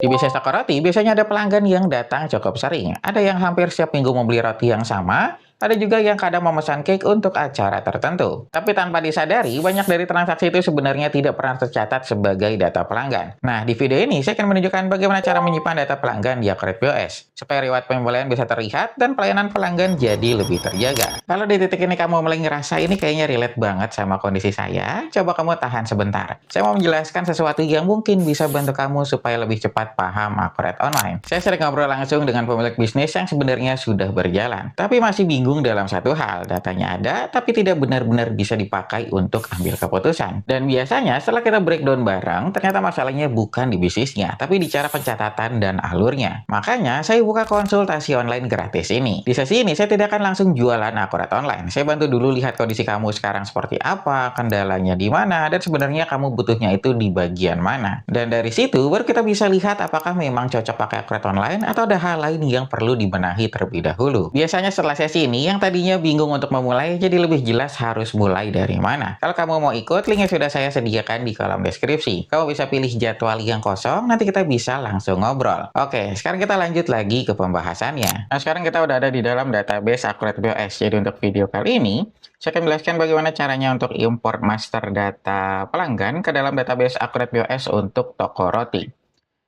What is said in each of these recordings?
Di bisnis toko roti, biasanya ada pelanggan yang datang cukup sering. Ada yang hampir setiap minggu membeli roti yang sama, ada juga yang kadang memesan cake untuk acara tertentu. Tapi tanpa disadari, banyak dari transaksi itu sebenarnya tidak pernah tercatat sebagai data pelanggan. Nah, di video ini saya akan menunjukkan bagaimana cara menyimpan data pelanggan di Akret POS, supaya riwayat pembelian bisa terlihat dan pelayanan pelanggan jadi lebih terjaga. Kalau di titik ini kamu mulai ngerasa ini kayaknya relate banget sama kondisi saya, coba kamu tahan sebentar. Saya mau menjelaskan sesuatu yang mungkin bisa bantu kamu supaya lebih cepat paham Akret online. Saya sering ngobrol langsung dengan pemilik bisnis yang sebenarnya sudah berjalan, tapi masih bingung dalam satu hal, datanya ada, tapi tidak benar-benar bisa dipakai untuk ambil keputusan. Dan biasanya setelah kita breakdown bareng, ternyata masalahnya bukan di bisnisnya, tapi di cara pencatatan dan alurnya. Makanya, saya buka konsultasi online gratis ini. Di sesi ini, saya tidak akan langsung jualan Akret online. Saya bantu dulu lihat kondisi kamu sekarang seperti apa, kendalanya di mana, dan sebenarnya kamu butuhnya itu di bagian mana. Dan dari situ, baru kita bisa lihat apakah memang cocok pakai Akret online atau ada hal lain yang perlu dibenahi terlebih dahulu. Biasanya setelah sesi ini, yang tadinya bingung untuk memulai, jadi lebih jelas harus mulai dari mana. Kalau kamu mau ikut, linknya sudah saya sediakan di kolom deskripsi. Kamu bisa pilih jadwal yang kosong, nanti kita bisa langsung ngobrol. Oke, sekarang kita lanjut lagi ke pembahasannya. Nah, sekarang kita udah ada di dalam database Akret POS. Jadi untuk video kali ini, saya akan menjelaskan bagaimana caranya untuk import master data pelanggan ke dalam database Akret POS untuk toko roti.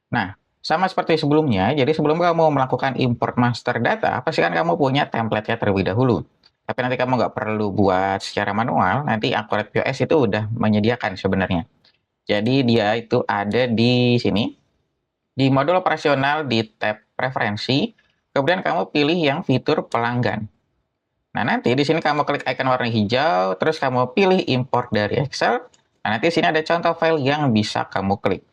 Nah, sama seperti sebelumnya, jadi sebelum kamu melakukan import master data, pastikan kamu punya template-nya terlebih dahulu. Tapi nanti kamu nggak perlu buat secara manual, nanti Akret POS itu udah menyediakan sebenarnya. Jadi dia itu ada di sini, di modul operasional di tab preferensi, kemudian kamu pilih yang fitur pelanggan. Nah, nanti di sini kamu klik icon warna hijau, terus kamu pilih import dari Excel. Nah, nanti di sini ada contoh file yang bisa kamu klik.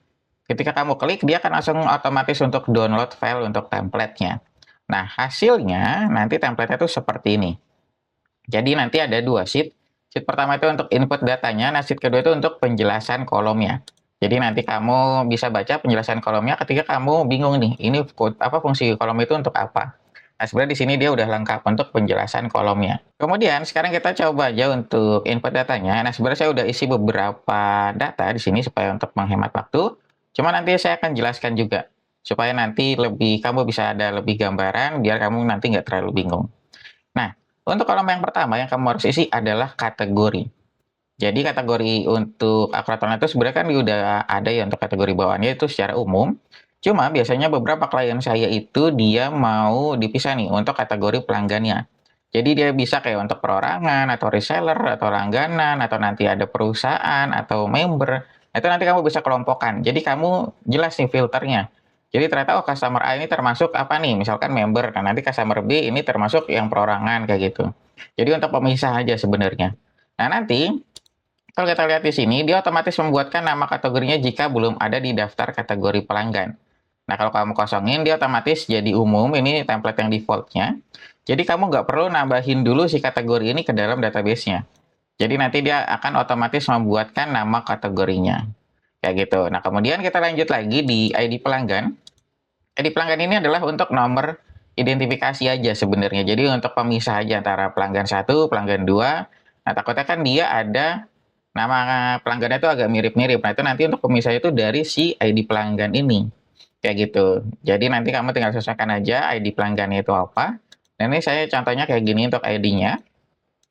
Ketika kamu klik, dia akan langsung otomatis untuk download file untuk template-nya. Nah, hasilnya nanti template-nya itu seperti ini. Jadi nanti ada dua sheet. Sheet pertama itu untuk input datanya, nah sheet kedua itu untuk penjelasan kolomnya. Jadi nanti kamu bisa baca penjelasan kolomnya ketika kamu bingung nih, ini apa fungsi kolom itu untuk apa. Nah, sebenarnya di sini dia udah lengkap untuk penjelasan kolomnya. Kemudian sekarang kita coba aja untuk input datanya. Nah, sebenarnya saya udah isi beberapa data di sini supaya untuk menghemat waktu. Cuma nanti saya akan jelaskan juga supaya nanti kamu bisa ada lebih gambaran biar kamu nanti nggak terlalu bingung. Nah, untuk kolom yang pertama yang kamu harus isi adalah kategori. Jadi kategori untuk Akret online itu sebenarnya kan udah ada ya untuk kategori bawahnya itu secara umum. Cuma biasanya beberapa klien saya itu dia mau dipisah nih untuk kategori pelanggannya. Jadi dia bisa kayak untuk perorangan atau reseller atau langganan atau nanti ada perusahaan atau member. Itu nanti kamu bisa kelompokkan. Jadi kamu jelas nih filternya. Jadi ternyata oh customer A ini termasuk apa nih? Misalkan member. Nah, nanti customer B ini termasuk yang perorangan kayak gitu. Jadi untuk pemisah aja sebenarnya. Nah, nanti kalau kita lihat di sini, dia otomatis membuatkan nama kategorinya jika belum ada di daftar kategori pelanggan. Nah, kalau kamu kosongin, dia otomatis jadi umum. Ini template yang defaultnya. Jadi kamu nggak perlu nambahin dulu si kategori ini ke dalam database-nya. Jadi nanti dia akan otomatis membuatkan nama kategorinya. Kayak gitu. Nah, kemudian kita lanjut lagi di ID pelanggan. ID pelanggan ini adalah untuk nomor identifikasi aja sebenarnya. Jadi untuk pemisah aja antara pelanggan 1, pelanggan 2. Nah, takutnya kan dia ada nama pelanggannya itu agak mirip-mirip. Nah, itu nanti untuk pemisah itu dari si ID pelanggan ini. Kayak gitu. Jadi nanti kamu tinggal sesuaikan aja ID pelanggannya itu apa. Dan ini saya contohnya kayak gini untuk ID-nya.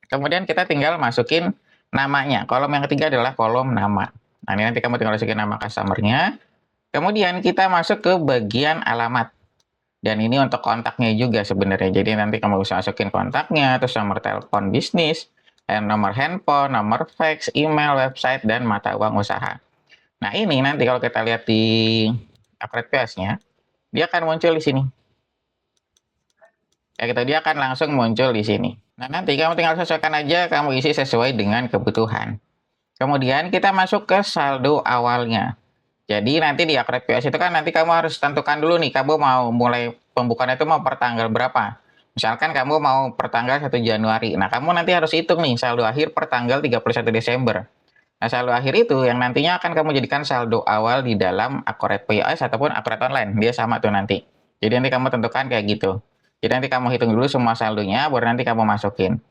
Kemudian kita tinggal masukin namanya. Kolom yang ketiga adalah kolom nama. Nah, ini nanti kamu tinggal masukin nama customer-nya. Kemudian kita masuk ke bagian alamat. Dan ini untuk kontaknya juga sebenarnya. Jadi nanti kamu bisa masukin kontaknya, terus nomor telepon bisnis, nomor handphone, nomor fax, email, website, dan mata uang usaha. Nah, ini nanti kalau kita lihat di Akret POS-nya, dia akan muncul di sini. Kayak gitu, dia akan langsung muncul di sini. Nah, nanti kamu tinggal sesuaikan aja, kamu isi sesuai dengan kebutuhan. Kemudian kita masuk ke saldo awalnya. Jadi nanti di Akret POS itu kan nanti kamu harus tentukan dulu nih, kamu mau mulai pembukaan itu mau per tanggal berapa. Misalkan kamu mau per tanggal 1 Januari. Nah, kamu nanti harus hitung nih saldo akhir per tanggal 31 Desember. Nah, saldo akhir itu yang nantinya akan kamu jadikan saldo awal di dalam Akret POS ataupun Akret online. Dia sama tuh nanti. Jadi nanti kamu tentukan kayak gitu. Jadi nanti kamu hitung dulu semua saldonya, baru nanti kamu masukin.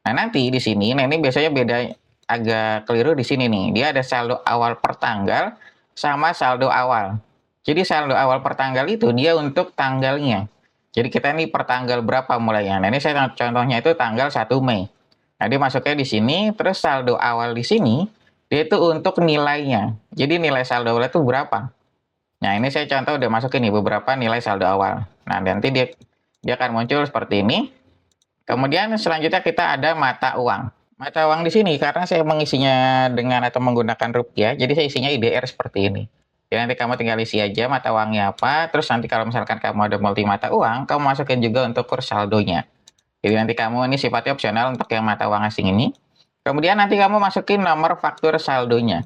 Nah, nanti di sini, nah ini biasanya beda agak keliru di sini nih. Dia ada saldo awal per tanggal sama saldo awal. Jadi saldo awal per tanggal itu dia untuk tanggalnya. Jadi kita ini per tanggal berapa mulainya. Nah, ini saya contohnya itu tanggal 1 Mei. Nah, dia masuknya di sini, terus saldo awal di sini, dia itu untuk nilainya. Jadi nilai saldo awal itu berapa? Nah, ini saya contoh udah masukin nih beberapa nilai saldo awal. Nah, nanti dia akan muncul seperti ini. Kemudian selanjutnya kita ada mata uang. Mata uang di sini karena saya mengisinya dengan atau menggunakan rupiah, jadi saya isinya IDR seperti ini. Jadi nanti kamu tinggal isi aja mata uangnya apa, terus nanti kalau misalkan kamu ada multi mata uang, kamu masukin juga untuk kurs saldonya. Jadi nanti kamu ini sifatnya opsional untuk yang mata uang asing ini. Kemudian nanti kamu masukin nomor faktur saldonya.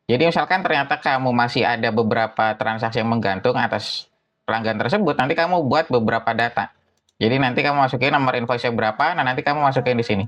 Jadi misalkan ternyata kamu masih ada beberapa transaksi yang menggantung atas pelanggan tersebut, nanti kamu buat beberapa data. Jadi nanti kamu masukin nomor invoice-nya berapa, nah nanti kamu masukin di sini.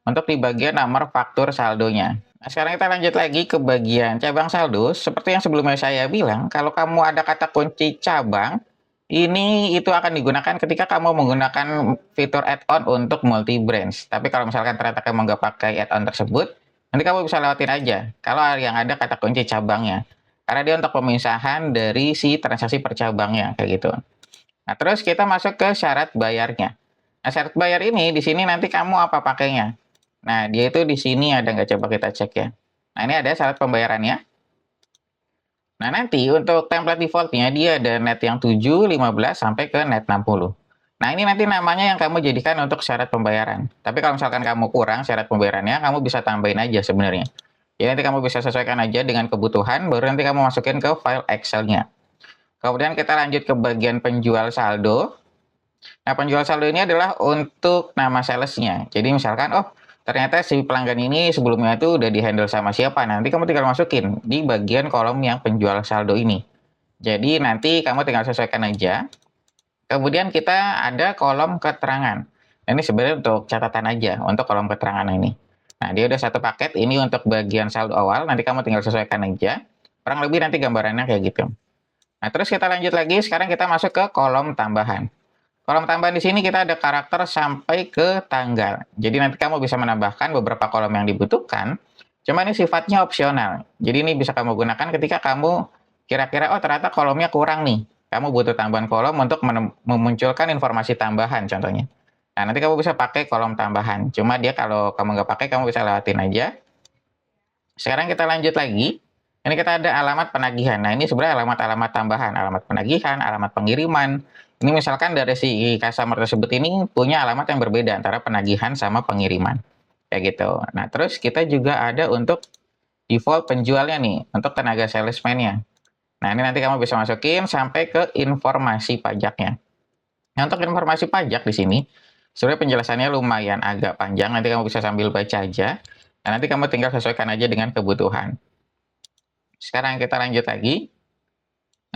Untuk di bagian nomor faktur saldonya. Nah, sekarang kita lanjut lagi ke bagian cabang saldo. Seperti yang sebelumnya saya bilang, kalau kamu ada kata kunci cabang, ini itu akan digunakan ketika kamu menggunakan fitur add-on untuk multi branch. Tapi kalau misalkan ternyata kamu nggak pakai add-on tersebut, nanti kamu bisa lewatin aja. Kalau yang ada kata kunci cabangnya. Karena dia untuk pemisahan dari si transaksi per cabangnya, kayak gitu. Nah, terus kita masuk ke syarat bayarnya. Nah, syarat bayar ini di sini nanti kamu apa pakainya. Nah, dia itu di sini ada nggak, coba kita cek ya. Nah, ini ada syarat pembayarannya. Nah, nanti untuk template defaultnya dia ada net yang 7, 15, sampai ke net 60. Nah, ini nanti namanya yang kamu jadikan untuk syarat pembayaran. Tapi kalau misalkan kamu kurang syarat pembayarannya, kamu bisa tambahin aja sebenarnya. Jadi nanti kamu bisa sesuaikan aja dengan kebutuhan, baru nanti kamu masukin ke file Excel-nya. Kemudian kita lanjut ke bagian penjual saldo. Nah, penjual saldo ini adalah untuk nama salesnya. Jadi misalkan, oh ternyata si pelanggan ini sebelumnya itu udah di-handle sama siapa. Nanti kamu tinggal masukin di bagian kolom yang penjual saldo ini. Jadi nanti kamu tinggal sesuaikan aja. Kemudian kita ada kolom keterangan. Nah, ini sebenarnya untuk catatan aja, untuk kolom keterangan ini. Nah, dia udah satu paket, ini untuk bagian saldo awal, nanti kamu tinggal sesuaikan aja. Kurang lebih nanti gambarannya kayak gitu. Nah, terus kita lanjut lagi, sekarang kita masuk ke kolom tambahan. Kolom tambahan di sini kita ada karakter sampai ke tanggal. Jadi nanti kamu bisa menambahkan beberapa kolom yang dibutuhkan. Cuma ini sifatnya opsional. Jadi ini bisa kamu gunakan ketika kamu kira-kira, oh ternyata kolomnya kurang nih. Kamu butuh tambahan kolom untuk memunculkan informasi tambahan contohnya. Nah, nanti kamu bisa pakai kolom tambahan. Cuma dia kalau kamu nggak pakai, kamu bisa lewatin aja. Sekarang kita lanjut lagi. Ini kita ada alamat penagihan. Nah, ini sebenarnya alamat-alamat tambahan. Alamat penagihan, alamat pengiriman. Ini misalkan dari si customer tersebut ini punya alamat yang berbeda antara penagihan sama pengiriman. Kayak gitu. Nah, terus kita juga ada untuk default penjualnya nih, untuk tenaga salesman-nya. Nah, ini nanti kamu bisa masukin sampai ke informasi pajaknya. Nah, untuk informasi pajak di sini, sebenarnya penjelasannya lumayan agak panjang. Nanti kamu bisa sambil baca aja. Nah, nanti kamu tinggal sesuaikan aja dengan kebutuhan. Sekarang kita lanjut lagi.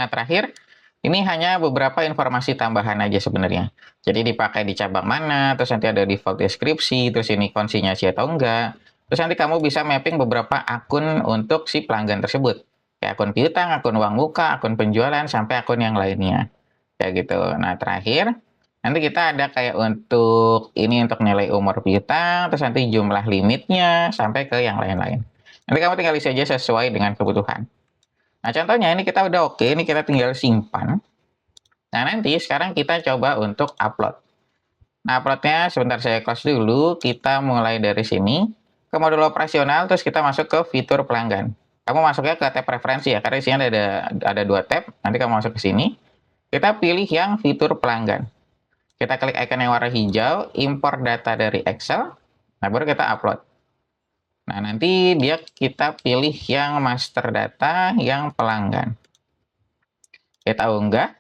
Nah, terakhir, ini hanya beberapa informasi tambahan aja sebenarnya. Jadi dipakai di cabang mana, terus nanti ada default deskripsi, terus ini konsinyasi atau enggak. Terus nanti kamu bisa mapping beberapa akun untuk si pelanggan tersebut. Kayak akun piutang, akun uang muka, akun penjualan, sampai akun yang lainnya. Kayak gitu. Nah, terakhir, nanti kita ada kayak untuk ini untuk nilai umur piutang, terus nanti jumlah limitnya, sampai ke yang lain-lain. Nanti kamu tinggal isi aja sesuai dengan kebutuhan. Nah, contohnya ini kita udah oke, ini kita tinggal simpan. Nah, nanti sekarang kita coba untuk upload. Nah, uploadnya sebentar saya close dulu. Kita mulai dari sini ke modul operasional, terus kita masuk ke fitur pelanggan. Kamu masuknya ke tab preferensi ya, karena di sini ada dua tab. Nanti kamu masuk ke sini. Kita pilih yang fitur pelanggan. Kita klik icon yang warna hijau, import data dari Excel. Nah, baru kita upload. Nah, nanti kita pilih yang master data, yang pelanggan. Kita unggah.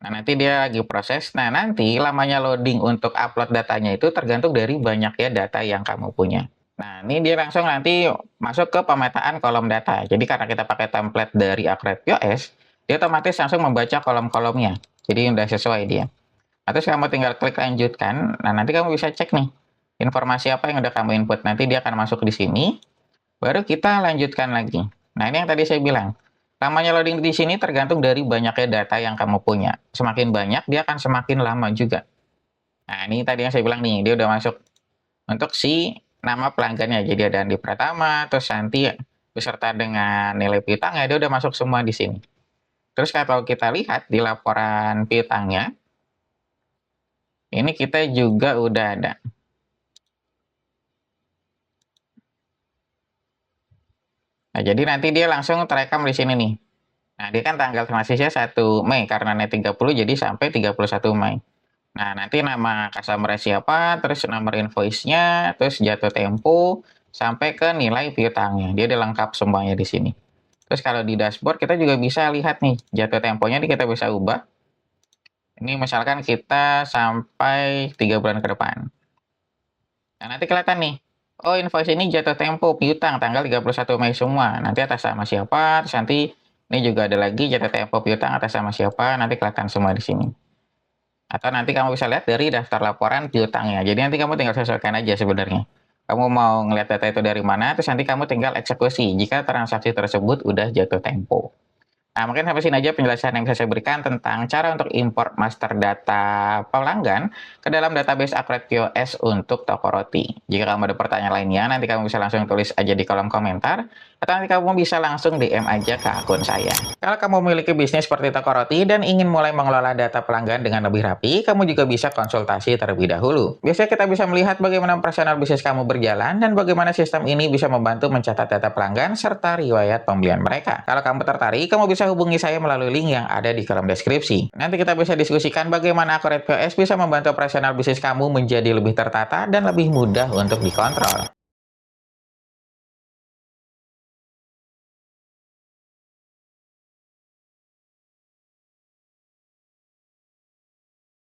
Nah, nanti dia lagi proses. Nah, nanti lamanya loading untuk upload datanya itu tergantung dari banyaknya data yang kamu punya. Nah, ini dia langsung nanti masuk ke pemetaan kolom data. Jadi karena kita pakai template dari Accurate POS, dia otomatis langsung membaca kolom-kolomnya. Jadi udah sesuai dia. Nah, terus kamu tinggal klik lanjutkan. Nah, nanti kamu bisa cek nih informasi apa yang udah kamu input. Nanti dia akan masuk di sini. Baru kita lanjutkan lagi. Nah, ini yang tadi saya bilang. Lamanya loading di sini tergantung dari banyaknya data yang kamu punya. Semakin banyak, dia akan semakin lama juga. Nah, ini tadi yang saya bilang nih, dia udah masuk untuk si nama pelanggannya. Jadi ada Andi Pratama, terus nanti beserta dengan nilai piutangnya, dia udah masuk semua di sini. Terus kalau kita lihat di laporan piutangnya, ini kita juga udah ada. Nah, jadi nanti dia langsung terekam di sini nih. Nah, dia kan tanggal transisinya 1 Mei, karena net 30 jadi sampai 31 Mei. Nah, nanti nama customer siapa, terus nomor invoice-nya, terus jatuh tempo, sampai ke nilai piutangnya. Dia udah lengkap semuanya di sini. Terus kalau di dashboard kita juga bisa lihat nih, jatuh temponya ini kita bisa ubah. Ini misalkan kita sampai 3 bulan ke depan. Nah, nanti kelihatan nih. Oh, invoice ini jatuh tempo piutang tanggal 31 Mei semua. Nanti atas nama siapa, terus nanti ini juga ada lagi jatuh tempo piutang atas nama siapa, nanti kelihatan semua di sini. Atau nanti kamu bisa lihat dari daftar laporan piutangnya. Jadi nanti kamu tinggal sesuaikan aja sebenarnya. Kamu mau ngelihat data itu dari mana, terus nanti kamu tinggal eksekusi jika transaksi tersebut udah jatuh tempo. Nah, mungkin sampai sini aja penjelasan yang bisa saya berikan tentang cara untuk import master data pelanggan ke dalam database Akurat POS untuk toko roti. Jika kamu ada pertanyaan lainnya, nanti kamu bisa langsung tulis aja di kolom komentar, atau nanti kamu bisa langsung DM aja ke akun saya. Kalau kamu memiliki bisnis seperti toko roti dan ingin mulai mengelola data pelanggan dengan lebih rapi, kamu juga bisa konsultasi terlebih dahulu. Biasanya kita bisa melihat bagaimana operasional bisnis kamu berjalan dan bagaimana sistem ini bisa membantu mencatat data pelanggan serta riwayat pembelian mereka. Kalau kamu tertarik, kamu bisa hubungi saya melalui link yang ada di kolom deskripsi. Nanti kita bisa diskusikan bagaimana Akurat POS bisa membantu operasional bisnis kamu menjadi lebih tertata dan lebih mudah untuk dikontrol.